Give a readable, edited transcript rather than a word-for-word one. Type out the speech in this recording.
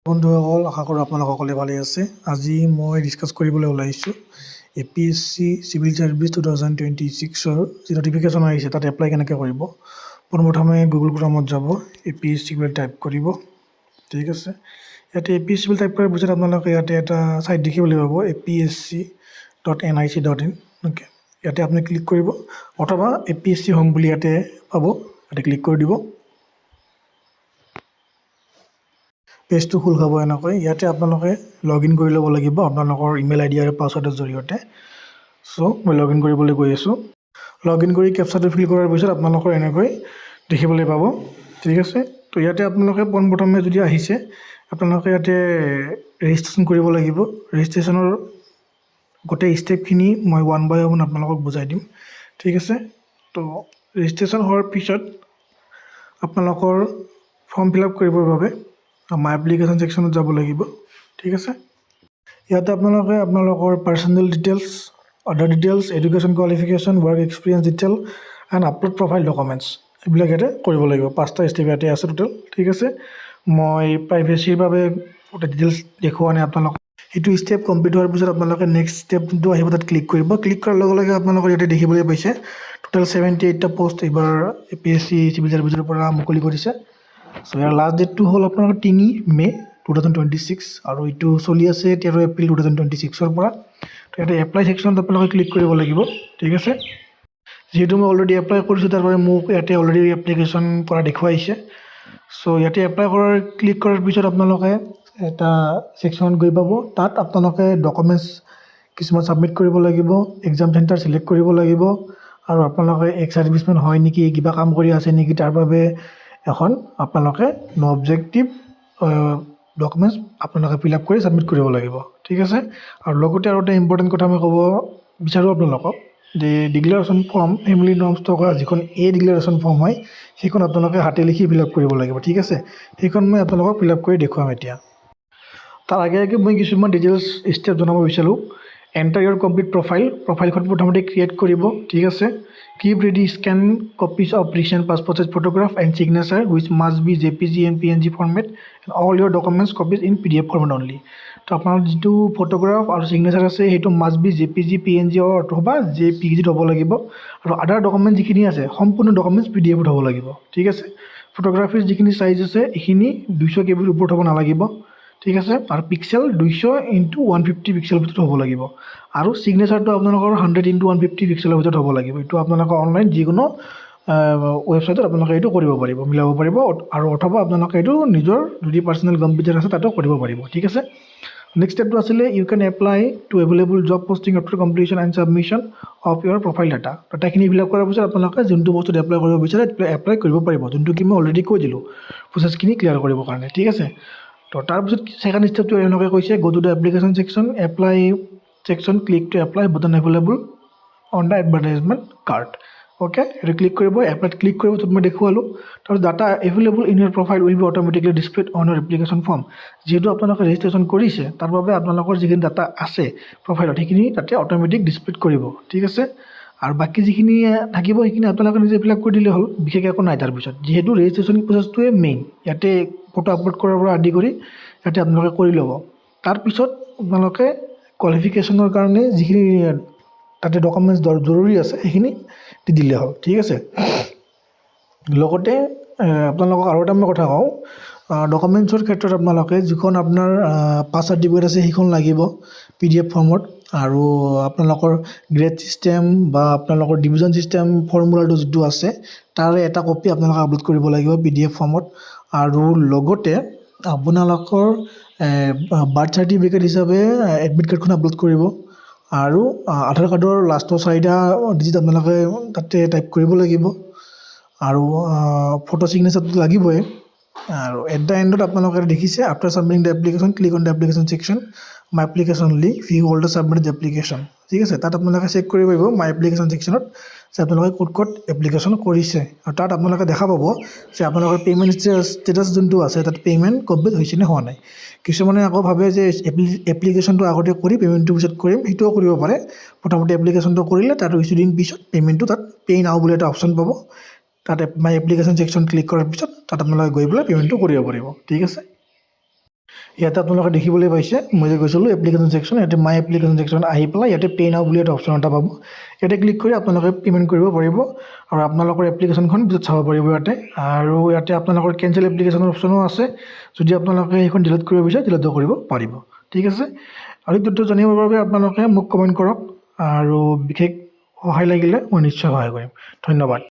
বন্ধুসকল, আশা কৰোঁ আপোনালোক সকলোৱে ভালে আছে। আজি মই ডিছকাছ কৰিবলৈ ওলাইছোঁ APSC চিভিল ছাৰ্ভিচ 2026ৰ যি নটিফিকেশ্যন আহিছে তাত এপ্লাই কেনেকৈ কৰিব। পোনপ্ৰথমে গুগল ক্ৰমত যাব, APSC বুলি টাইপ কৰিব। ঠিক আছে, ইয়াতে APSC বুলি টাইপ কৰাৰ পিছত আপোনালোকে ইয়াতে এটা ছাইট দেখিবলৈ পাব apsc.nic.in। অ'কে, ইয়াতে আপুনি ক্লিক কৰিব অথবা APSC হোম বুলি ইয়াতে পাব, ইয়াতে ক্লিক কৰি দিব। পেজটো খোল খাব এনেকৈ। ইয়াতে আপোনালোকে লগ ইন কৰি ল'ব লাগিব আপোনালোকৰ ইমেইল ID আৰু পাছৱৰ্ডৰ জৰিয়তে। মই লগ ইন কৰিবলৈ গৈ আছোঁ। লগ ইন কৰি কেপচাটো ফিল কৰাৰ পিছত আপোনালোকৰ এনেকৈ দেখিবলৈ পাব। ঠিক আছে, তো ইয়াতে আপোনালোকে পোনপ্ৰথমে যদি আহিছে আপোনালোকে ইয়াতে ৰেজিষ্ট্ৰেশ্যন কৰিব লাগিব। ৰেজিষ্ট্ৰেশ্যনৰ গোটেই ষ্টেপখিনি মই ওৱান বাই ওৱান আপোনালোকক বুজাই দিম। ঠিক আছে, তো ৰেজিষ্ট্ৰেশ্যন হোৱাৰ পিছত আপোনালোকৰ ফৰ্ম ফিল আপ কৰিবৰ বাবে মাই এপ্লিকেশ্যন ছেকশ্যনত যাব লাগিব। ঠিক আছে, ইয়াতে আপোনালোকে আপোনালোকৰ পাৰ্চনেল ডিটেইলছ, আদাৰ details, education qualification, work experience detail and upload profile documents এইবিলাক ইয়াতে কৰিব লাগিব। 5টা ষ্টেপ ইয়াতে আছে টোটেল। ঠিক আছে, মই প্ৰাইভেচিৰ বাবে ডিটেইলছ দেখুওৱা নাই আপোনালোকক। সেইটো ষ্টেপ কমপ্লিট হোৱাৰ পিছত আপোনালোকে নেক্সট ষ্টেপ যোনটো আহিব তাত ক্লিক কৰিব। ক্লিক কৰাৰ লগে লগে আপোনালোকৰ ইয়াতে দেখিবলৈ পাইছে টোটেল 78টা পোষ্ট এইবাৰ APSC চিভিল ছাৰ্ভিচৰ পৰা মুকলি কৰিছে। ইয়াৰ লাষ্ট ডেটটো হ'ল আপোনালোকৰ 3 মে 2026 আৰু এইটো চলি আছে 13 এপ্ৰিল 2026ৰ পৰা। তো ইয়াতে এপ্লাই ছেকশ্যনত আপোনালোকে ক্লিক কৰিব লাগিব। ঠিক আছে, যিহেতু মই অলৰেডি এপ্লাই কৰিছোঁ তাৰ বাবে মোক ইয়াতে অলৰেডি এপ্লিকেশ্যন কৰা দেখুৱাইছে। ইয়াতে এপ্লাই ক্লিক কৰাৰ পিছত আপোনালোকে এটা ছেকশ্যনত গৈ পাব। তাত আপোনালোকে ডকুমেণ্টছ কিছুমান ছাবমিট কৰিব লাগিব, এক্সাম চেণ্টাৰ ছিলেক্ট কৰিব লাগিব আৰু আপোনালোকে এক্স ছাৰ্ভিচমেন হয় নেকি, কিবা কাম কৰি আছে নেকি, তাৰ বাবে এখন আপোনালোকে ন অবজেক্টিভ ডকুমেণ্টছ আপোনালোকে ফিল আপ কৰি ছাবমিট কৰিব লাগিব। ঠিক আছে, আৰু লগতে আৰু এটা ইম্পৰ্টেণ্ট কথা মই ক'ব বিচাৰোঁ আপোনালোকক যে ডিক্লেৰেশ্যন ফৰ্ম ফেমিলি নৰ্মছ থকা যিখন ডিক্লেৰেশ্যন ফৰ্ম হয় সেইখন আপোনালোকে হাতে লিখি ফিল আপ কৰিব লাগিব। ঠিক আছে, সেইখন মই আপোনালোকক ফিল আপ কৰি দেখুৱাম এতিয়া। তাৰ আগে আগে মই কিছুমান ডিটেইলছ ষ্টেপ জনাব বিচাৰোঁ। এণ্টাৰ ইয়ৰ কমপ্লিট প্ৰফাইলখন প্ৰথমতে ক্ৰিয়েট কৰিব। ঠিক আছে, keep ready scan copies of recent passport size photograph and signature which must be JPG and PNG format and all your documents copies in PDF format only. তো আপোনাৰ যিটো photograph আৰু signature আছে সেইটো মাষ্ট বি JPG PNG অথবা JPGত হ'ব লাগিব আৰু আদাৰ ডকুমেণ্ট যিখিনি আছে সম্পূৰ্ণ ডকুমেণ্টছ PDFত হ'ব লাগিব। ঠিক আছে, ফটোগ্ৰাফিৰ যিখিনি চাইজ আছে এইখিনি 200 KB ওপৰত হ'ব নালাগিব। ঠিক আছে, আৰু পিক্সেল 200 × 150 পিক্সেলৰ ভিতৰত হ'ব লাগিব আৰু ছিগনেচাৰটো আপোনালোকৰ 100 × 150 পিক্সেলৰ ভিতৰত হ'ব লাগিব। এইটো আপোনালোকৰ অনলাইন যিকোনো ৱেবছাইটত আপোনালোকে এইটো কৰিব পাৰিব, মিলাব পাৰিব আৰু অথবা আপোনালোকে এইটো নিজৰ যদি পাৰ্চনেল কম্পিউটাৰ আছে তাতো কৰিব পাৰিব। ঠিক আছে, নেক্সট ষ্টেপটো আছিলে you can apply to available job posting after completion and submission of your profile data. ডাটাখিনি ফিল আপ কৰাৰ পিছত আপোনালোকে যোনটো বস্তুত এপ্লাই কৰিব বিচাৰে এপ্লাই কৰিব পাৰিব, যোনটো কি মই অলৰেডি কৈ দিলোঁ প্ৰচেছখিনি ক্লিয়াৰ কৰিবৰ কাৰণে। ঠিক আছে, তো তাৰপিছত ছেকেণ্ড ষ্টেপটো এনেকৈ কৈছে go to the application section, apply section, click to apply button available on the advertisement card. Okay, সেইটো ক্লিক কৰিব, এপ্লাইত ক্লিক কৰিব, য'ত মই দেখুৱালোঁ। তাৰপিছত data available in your profile will be automatically displayed on your application form. যিহেতু আপোনালোকে ৰেজিষ্ট্ৰেশ্যন কৰিছে তাৰ বাবে আপোনালোকৰ যিখিনি ডাটা আছে প্ৰফাইলত সেইখিনি তাতে অট'মেটিক ডিছপ্লেড কৰিব। ঠিক আছে, আৰু বাকী যিখিনি থাকিব সেইখিনি আপোনালোকে নিজে ফিল আপ কৰি দিলে হ'ল, বিশেষ একো নাই। তাৰপিছত যিহেতু ৰেজিষ্ট্ৰেশ্যন প্ৰচেছটোৱে মেইন, ইয়াতে ফটো আপলোড কৰাৰ পৰা আদি কৰি ইয়াতে আপোনালোকে কৰি ল'ব। তাৰপিছত আপোনালোকে কোৱালিফিকেশ্যনৰ কাৰণে যিখিনি তাতে ডকুমেণ্টছ জৰুৰী আছে সেইখিনি দি দিলে হ'ল। ঠিক আছে, লগতে আপোনালোকক আৰু এটা মই কথা কওঁ, ডকুমেণ্টছৰ ক্ষেত্ৰত আপোনালোকে যিখন আপোনাৰ পাছ চাৰ্টিফিকেট আছে সেইখন লাগিব PDF ফৰ্মত, আৰু আপোনালোকৰ গ্ৰেড ছিষ্টেম বা আপোনালোকৰ ডিভিজন ছিষ্টেম ফৰ্মুলাটো যিটো আছে তাৰে এটা কপি আপোনালোকে আপলোড কৰিব লাগিব PDF ফৰ্মত। আৰু লগতে আপোনালোকৰ বাৰ্থ চাৰ্টিফিকেট হিচাপে এডমিট কাৰ্ডখন আপলোড কৰিব আৰু আধাৰ কাৰ্ডৰ লাষ্টৰ 4টা ডিজিট আপোনালোকে তাতে টাইপ কৰিব লাগিব আৰু ফটো ছিগনেচাৰটো লাগিবই। আৰু এট দ্য এণ্ডত আপোনালোকে দেখিছে after submitting the application click on the application section, my application link view all the submitted application. ঠিক আছে, তাত আপোনালোকে চেক কৰিব পাৰিব মাই এপ্লিকেশ্যন ছেকশ্যনত যে আপোনালোকে ক'ত এপ্লিকেশ্যন কৰিছে, আৰু তাত আপোনালোকে দেখা পাব যে আপোনালোকৰ পে'মেণ্ট ষ্টেটাছ যোনটো আছে তাত পে'মেণ্ট কমপ্লিট হৈছে নে হোৱা নাই। কিছুমানে আকৌ ভাবে যে এপ্লিকেশ্যনটো আগতে কৰি পে'মেণ্টটো পিছত কৰিম, সেইটোও কৰিব পাৰে। প্ৰথমতে এপ্লিকেশ্যনটো কৰিলে তাৰ কিছুদিন পিছত পে'মেণ্টটো তাত পে' নাও বুলি এটা অপশ্যন পাব, তাত মাই এপ্লিকেশ্যন ছেকশ্যন ক্লিক কৰাৰ পিছত তাত আপোনালোকে গৈ পেলাই পে'মেণ্টটো কৰিব পাৰিব। ঠিক আছে, ইয়াতে আপোনালোকে দেখিবলৈ পাইছে মই যে গৈছিলোঁ এপ্লিকেশ্যন ছেকশ্যন, ইয়াতে মাই এপ্লিকেশ্যন ছেকশ্যন আহি পেলাই ইয়াতে পে' নাও বুলি এটা অপশ্যন এটা পাব। ইয়াতে ক্লিক কৰি আপোনালোকে পে'মেণ্ট কৰিব পাৰিব আৰু আপোনালোকৰ এপ্লিকেশ্যনখন পিছত চাব পাৰিব ইয়াতে। আৰু ইয়াতে আপোনালোকৰ কেঞ্চেল এপ্লিকেশ্যনৰ অপশ্যনো আছে, যদি আপোনালোকে সেইখন ডিলিট কৰিব বিচাৰে ডিলিটো কৰিব পাৰিব। ঠিক আছে, আৰু তথ্য জানিবৰ বাবে আপোনালোকে মোক কমেণ্ট কৰক, আৰু বিশেষ সহায় লাগিলে মই নিশ্চয় সহায় কৰিম। ধন্যবাদ।